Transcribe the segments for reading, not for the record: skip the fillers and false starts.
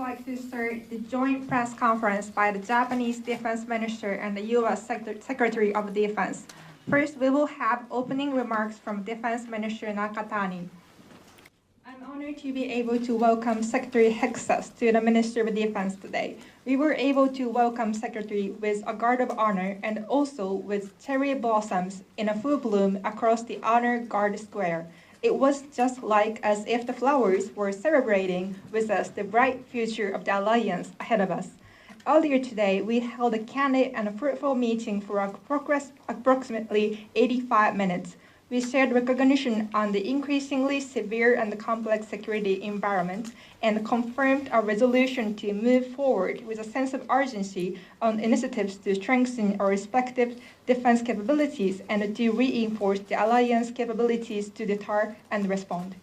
like to start the joint press conference by the Japanese Defense Minister and the U.S. Secretary of Defense. First, we will have opening remarks from Defense Minister Nakatani. I'm honored to be able to welcome Secretary Hegseth to the Ministry of Defense today. We were able to welcome Secretary with a guard of honor and also with cherry blossoms in a full bloom across the Honor Guard Square. It was just like as if the flowers were celebrating with us the bright future of the alliance ahead of us. Earlier today, we held a candid and fruitful meeting for approximately 85 minutes. We shared recognition on the increasingly severe and complex security environment and confirmed our resolution to move forward with a sense of urgency on initiatives to strengthen our respective defense capabilities and to reinforce the alliance capabilities to deter and respond.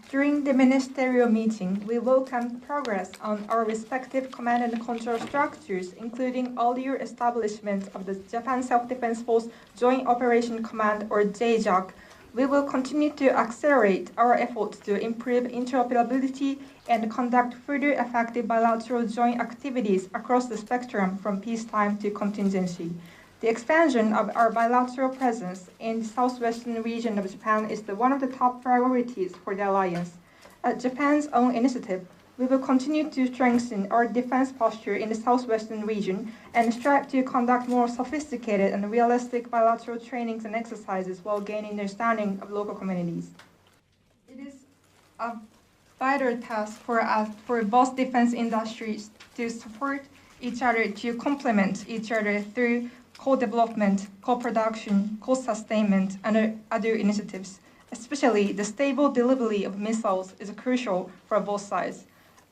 During the ministerial meeting, we welcomed progress on our respective command and control structures, including earlier establishment of the Japan Self-Defense Force Joint Operation Command, or JJOC. We will continue to accelerate our efforts to improve interoperability and conduct further effective bilateral joint activities across the spectrum from peacetime to contingency. The expansion of our bilateral presence in the southwestern region of Japan is one of the top priorities for the alliance. At Japan's own initiative, we will continue to strengthen our defense posture in the southwestern region and strive to conduct more sophisticated and realistic bilateral trainings and exercises while gaining understanding of local communities. It is a vital task for both defense industries to support each other, to complement each other through co-development, co-production, co-sustainment, and other initiatives. Especially the stable delivery of missiles is crucial for both sides.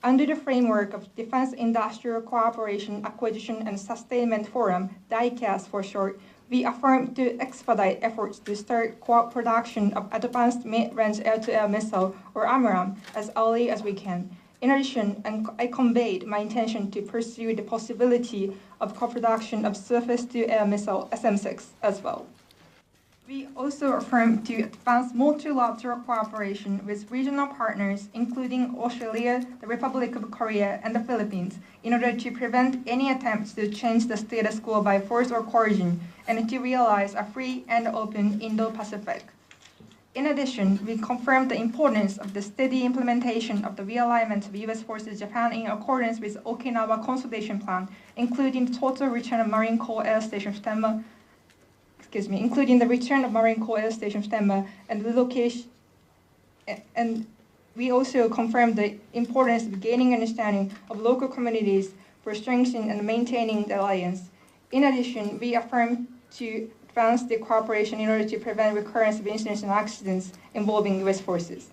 Under the framework of Defense Industrial Cooperation Acquisition and Sustainment Forum, DICAS for short, we affirm to expedite efforts to start co-production of advanced mid-range air-to-air missile, or AMRAAM, as early as we can. In addition, I conveyed my intention to pursue the possibility of co-production of surface-to-air missile SM-6 as well. We also affirm to advance multilateral cooperation with regional partners, including Australia, the Republic of Korea, and the Philippines, in order to prevent any attempts to change the status quo by force or coercion, and to realize a free and open Indo-Pacific. In addition, we confirmed the importance of the steady implementation of the realignment of U.S. forces Japan in accordance with Okinawa Consolidation Plan, including the total return of Marine Corps Air Station Futenma, including the return of Marine Corps Air Station Futenma and the location. And we also confirmed the importance of gaining understanding of local communities for strengthening and maintaining the alliance. In addition, we affirmed to advance the cooperation in order to prevent recurrence of incidents and accidents involving U.S. forces.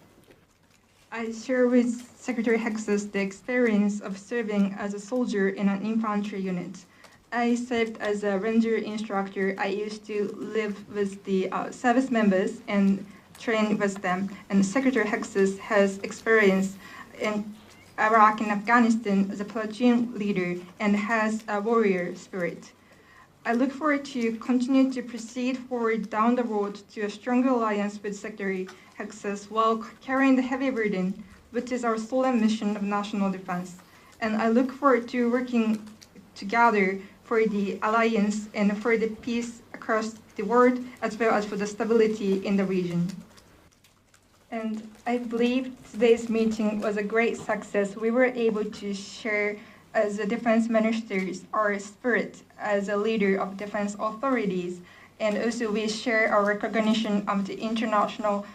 I share with Secretary Hegseth the experience of serving as a soldier in an infantry unit. I served as a ranger instructor. I used to live with the service members and train with them. And Secretary Hegseth has experience in Iraq and Afghanistan as a platoon leader and has a warrior spirit. I look forward to continue to proceed forward down the road to a stronger alliance with Secretary Hegseth while carrying the heavy burden, which is our solemn mission of national defense. And I look forward to working together for the alliance and for the peace across the world, as well as for the stability in the region. And I believe today's meeting was a great success. We were able to share as the defense ministers our spirit as a leader of defense authorities, and also we share our recognition of the international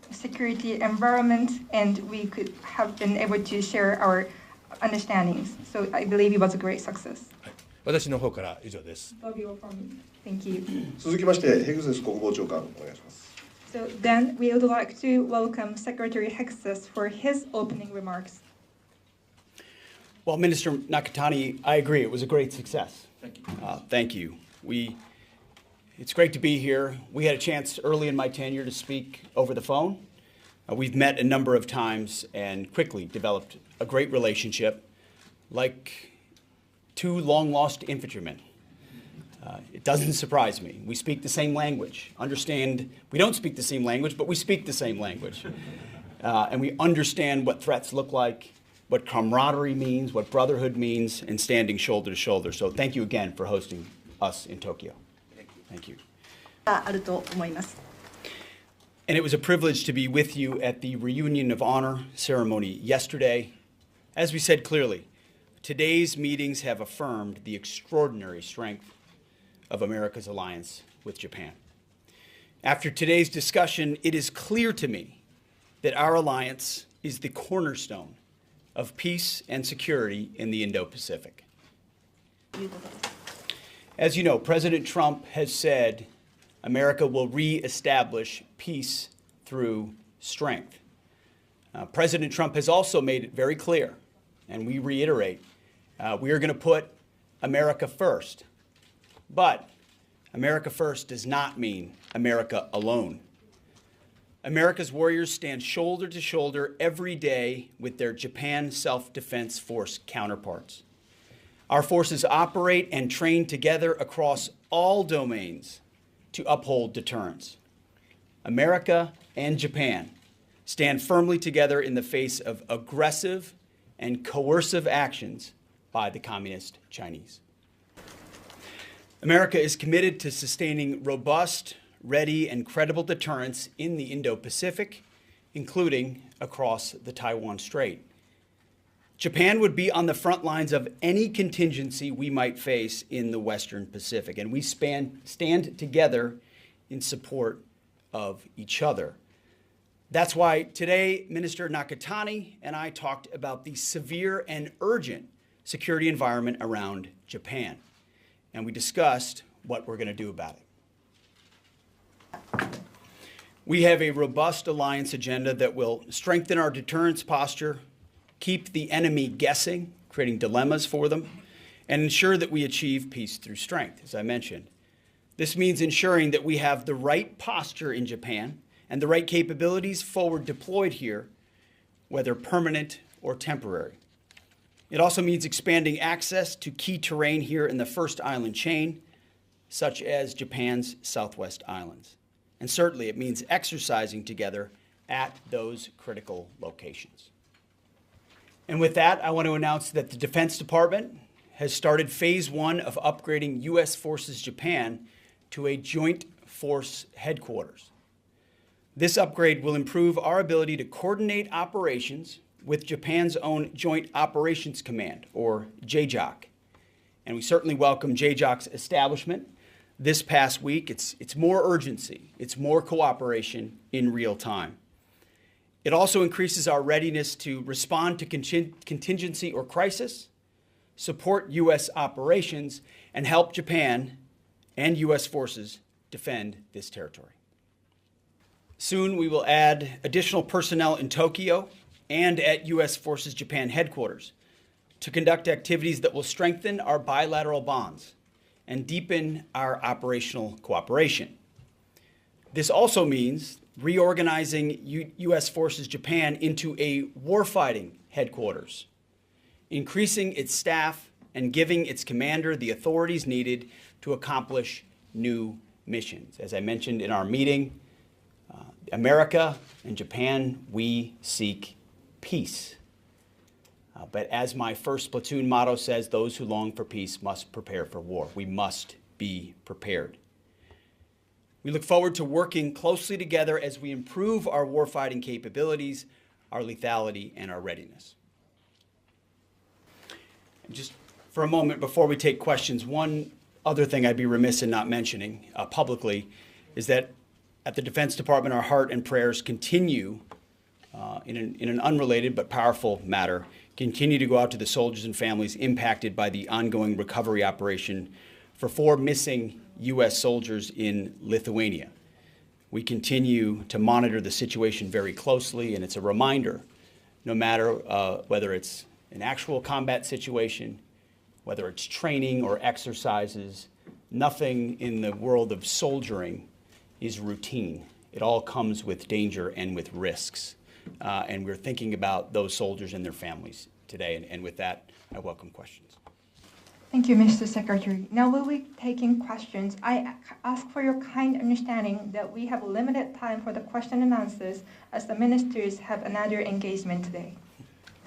security environment, and we could have been able to share our understandings. So I believe it was a great success. 私の方から以上です。Thank you. 続きまして、ヘグセス国防長官お願いします。So then we would like to welcome Secretary Hegseth for his opening remarks. Well, Minister Nakatani, I agree. It was a great success. Thank you. Thank you. It's great to be here. We had a chance early in my tenure to speak over the phone. We've met a number of times and quickly developed a great relationship, like two long-lost infantrymen. It doesn't surprise me. We speak the same language. We don't speak the same language, but we speak the same language. And we understand what threats look like. what camaraderie means, what brotherhood means, and standing shoulder to shoulder. So thank you again for hosting us in Tokyo. Thank you. あると思います。 And it was a privilege to be with you at the Reunion of Honor ceremony yesterday. As we said clearly, today's meetings have affirmed the extraordinary strength of America's alliance with Japan. After today's discussion, it is clear to me that our alliance is the cornerstone of peace and security in the Indo-Pacific. As you know, President Trump has said America will reestablish peace through strength. President Trump has also made it very clear, and we reiterate, we are going to put America first. But America first does not mean America alone. America's warriors stand shoulder to shoulder every day with their Japan Self-Defense Force counterparts. Our forces operate and train together across all domains to uphold deterrence. America and Japan stand firmly together in the face of aggressive and coercive actions by the Communist Chinese. America is committed to sustaining robust, ready, and credible deterrence in the Indo-Pacific, including across the Taiwan Strait. Japan would be on the front lines of any contingency we might face in the Western Pacific, and we stand together in support of each other. That's why today, Minister Nakatani and I talked about the severe and urgent security environment around Japan, and we discussed what we're going to do about it. We have a robust alliance agenda that will strengthen our deterrence posture, keep the enemy guessing, creating dilemmas for them, and ensure that we achieve peace through strength, as I mentioned. This means ensuring that we have the right posture in Japan and the right capabilities forward deployed here, whether permanent or temporary. It also means expanding access to key terrain here in the first island chain, such as Japan's Southwest Islands. And certainly it means exercising together at those critical locations. And with that, I want to announce that the Defense Department has started phase 1 of upgrading U.S. Forces Japan to a joint force headquarters. This upgrade will improve our ability to coordinate operations with Japan's own Joint Operations Command, or JJOC. And we certainly welcome JJOC's establishment this past week. It's more urgency, it's more cooperation in real time. It also increases our readiness to respond to contingency or crisis, support U.S. operations, and help Japan and U.S. forces defend this territory. Soon we will add additional personnel in Tokyo and at U.S. Forces Japan headquarters to conduct activities that will strengthen our bilateral bonds and deepen our operational cooperation. This also means reorganizing U.S. Forces Japan into a warfighting headquarters, increasing its staff and giving its commander the authorities needed to accomplish new missions. As I mentioned in our meeting, America and Japan, we seek peace. But as my first platoon motto says, those who long for peace must prepare for war. We must be prepared. We look forward to working closely together as we improve our warfighting capabilities, our lethality, and our readiness. And just for a moment before we take questions, one other thing I'd be remiss in not mentioning publicly is that at the Defense Department, our heart and prayers continue in an unrelated but powerful matter, continue to go out to the soldiers and families impacted by the ongoing recovery operation for 4 missing U.S. soldiers in Lithuania. We continue to monitor the situation very closely, and it's a reminder, no matter whether it's an actual combat situation, whether it's training or exercises, nothing in the world of soldiering is routine. It all comes with danger and with risks. And we're thinking about those soldiers and their families today. And with that, I welcome questions. Thank you, Mr. Secretary. Now we'll be taking questions. I ask for your kind understanding that we have limited time for the question and answers as the ministers have another engagement today.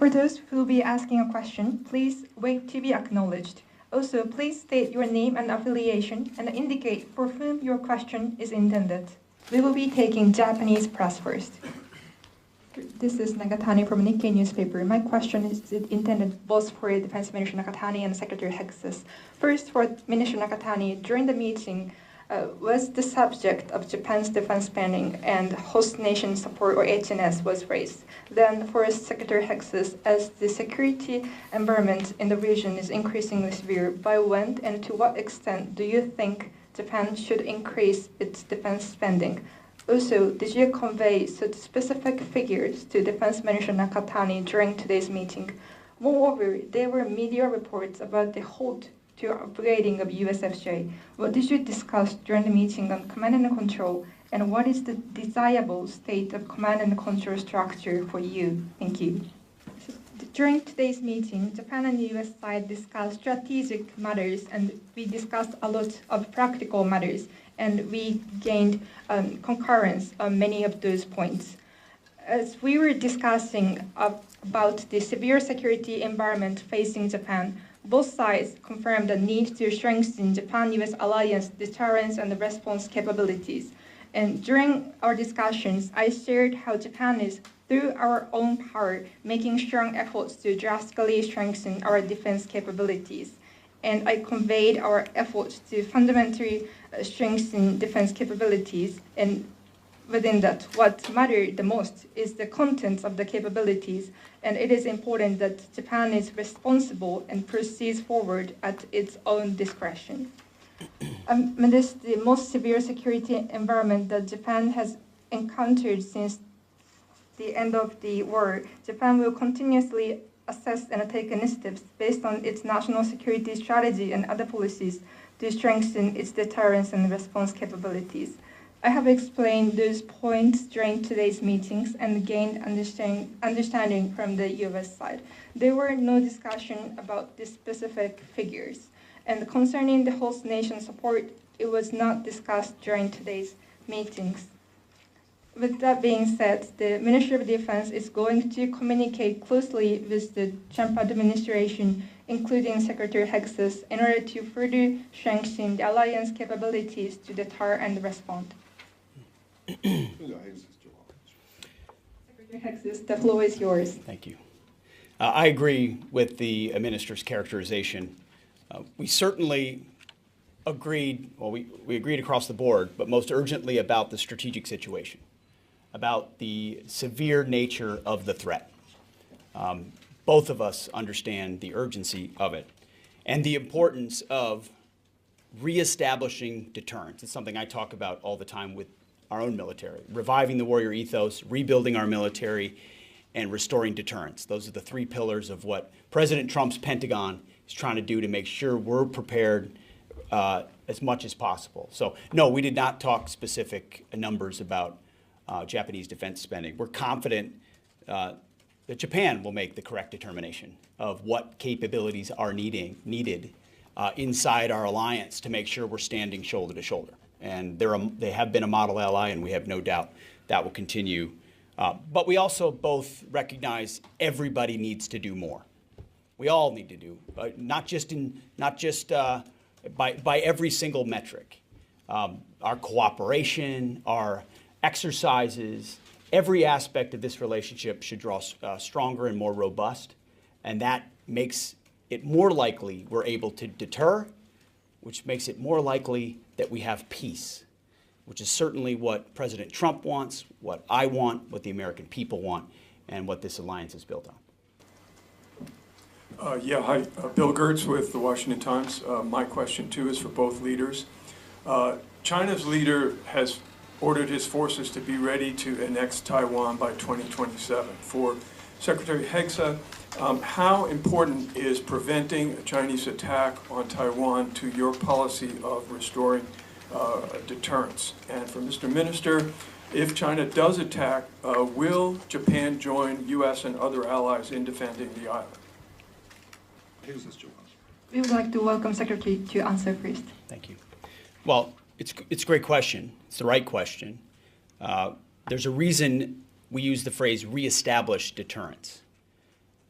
For those who will be asking a question, please wait to be acknowledged. Also, please state your name and affiliation and indicate for whom your question is intended. We will be taking Japanese press first. This is Nakatani from Nikkei newspaper. My question is intended both for Defense Minister Nakatani and Secretary Hegseth. First, for Minister Nakatani, during the meeting, was the subject of Japan's defense spending and host nation support, or HNS, was raised. Then, for Secretary Hegseth, as the security environment in the region is increasingly severe, by when and to what extent do you think Japan should increase its defense spending? Also, did you convey such specific figures to Defense Minister Nakatani during today's meeting? Moreover, there were media reports about the halt to upgrading of USFJ. What did you discuss during the meeting on command and control, and what is the desirable state of command and control structure for you? Thank you. During today's meeting, Japan and the U.S. side discussed strategic matters, and we discussed a lot of practical matters, and we gained concurrence on many of those points. As we were discussing about the severe security environment facing Japan, both sides confirmed the need to strengthen Japan-U.S. alliance deterrence and response capabilities. And during our discussions, I shared how Japan is, through our own power, making strong efforts to drastically strengthen our defense capabilities. And I conveyed our efforts to fundamentally strengthen defense capabilities. And within that, what mattered the most is the contents of the capabilities, and it is important that Japan is responsible and proceeds forward at its own discretion. Amidst the most severe security environment that Japan has encountered since the end of the war, Japan will continuously assess and take initiatives based on its national security strategy and other policies to strengthen its deterrence and response capabilities. I have explained those points during today's meetings and gained understanding from the U.S. side. There were no discussion about the specific figures. And concerning the host nation support, it was not discussed during today's meetings. With that being said, the Ministry of Defense is going to communicate closely with the Trump administration, including Secretary Hegseth, in order to further strengthen the alliance capabilities to deter and respond. Secretary Hegseth, the floor is yours. Thank you. I agree with the minister's characterization. We certainly agreed, we agreed across the board, but most urgently about the strategic situation, about the severe nature of the threat. Both of us understand the urgency of it and the importance of reestablishing deterrence. It's something I talk about all the time with our own military, reviving the warrior ethos, rebuilding our military, and restoring deterrence. Those are the three pillars of what President Trump's Pentagon is trying to do to make sure we're prepared as much as possible. So, no, we did not talk specific numbers about Japanese defense spending. We're confident that Japan will make the correct determination of what capabilities are needed inside our alliance to make sure we're standing shoulder to shoulder. And they have been a model ally, and we have no doubt that will continue. But we also both recognize everybody needs to do more. We all need to do, not just by every single metric. Our cooperation, our exercises, every aspect of this relationship should draw stronger and more robust, and that makes it more likely we're able to deter, which makes it more likely that we have peace, which is certainly what President Trump wants, what I want, what the American people want, and what this alliance is built on. Hi, Bill Gertz with the Washington Times. My question, too, is for both leaders. China's leader has ordered his forces to be ready to annex Taiwan by 2027. For Secretary Hegseth, how important is preventing a Chinese attack on Taiwan to your policy of restoring deterrence? And for Mr. Minister, if China does attack, will Japan join U.S. and other allies in defending the island? We would like to welcome Secretary to answer first. Thank you. Well, it's a great question. It's the right question. There's a reason we use the phrase reestablish deterrence.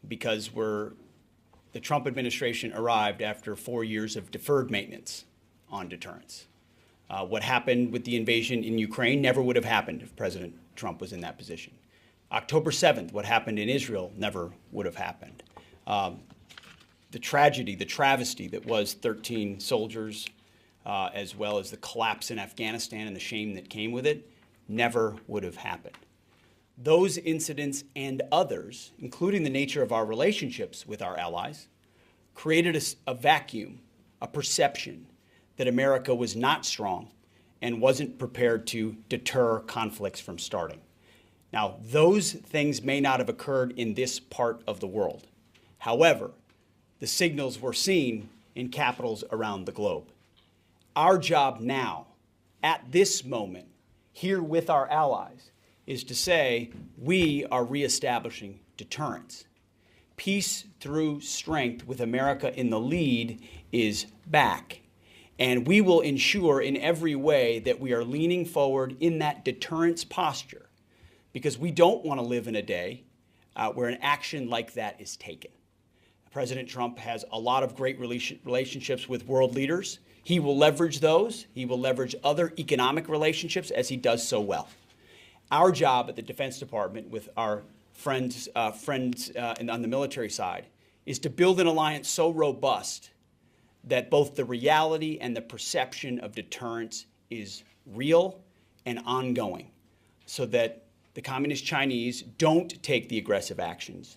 because the Trump administration arrived after 4 years of deferred maintenance on deterrence. What happened with the invasion in Ukraine never would have happened if President Trump was in that position. October 7th, what happened in Israel never would have happened. The tragedy, the travesty that was 13 soldiers, as well as the collapse in Afghanistan and the shame that came with it, never would have happened. Those incidents and others, including the nature of our relationships with our allies, created a vacuum, a perception that America was not strong and wasn't prepared to deter conflicts from starting. Now, those things may not have occurred in this part of the world. However, the signals were seen in capitals around the globe. Our job now, at this moment, here with our allies, is to say we are reestablishing deterrence. Peace through strength with America in the lead is back. And we will ensure in every way that we are leaning forward in that deterrence posture, because we don't want to live in a day where an action like that is taken. President Trump has a lot of great relationships with world leaders. He will leverage those. He will leverage other economic relationships as he does so well. Our job at the Defense Department with our friends on the military side is to build an alliance so robust that both the reality and the perception of deterrence is real and ongoing, so that the Communist Chinese don't take the aggressive actions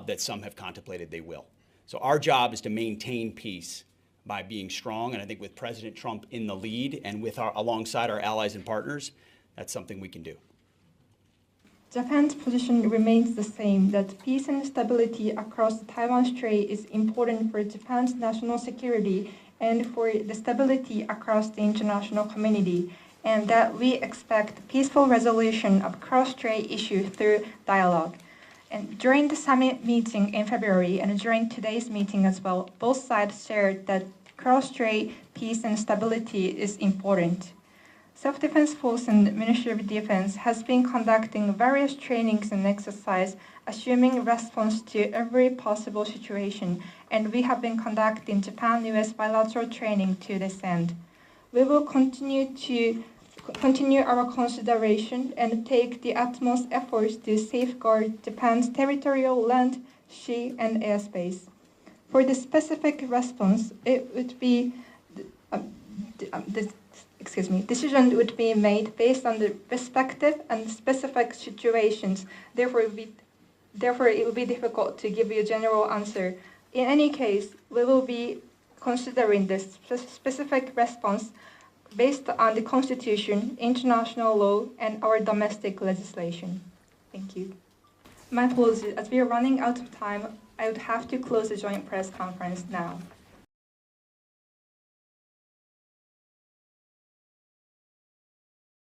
that some have contemplated they will. So our job is to maintain peace by being strong, and I think with President Trump in the lead and alongside our allies and partners, that's something we can do. Japan's position remains the same, that peace and stability across the Taiwan Strait is important for Japan's national security and for the stability across the international community, and that we expect peaceful resolution of cross-strait issues through dialogue. And during the summit meeting in February and during today's meeting as well, both sides shared that cross-strait peace and stability is important. Self-Defense Force and Ministry of Defense has been conducting various trainings and exercises, assuming response to every possible situation, and we have been conducting Japan-US bilateral training to this end. We will continue our consideration and take the utmost efforts to safeguard Japan's territorial land, sea, and airspace. For the specific response, it would be decision would be made based on the respective and specific situations. Therefore, it will be difficult to give you a general answer. In any case, we will be considering this specific response based on the Constitution, international law, and our domestic legislation. Thank you. My apologies, as we are running out of time, I would have to close the joint press conference now.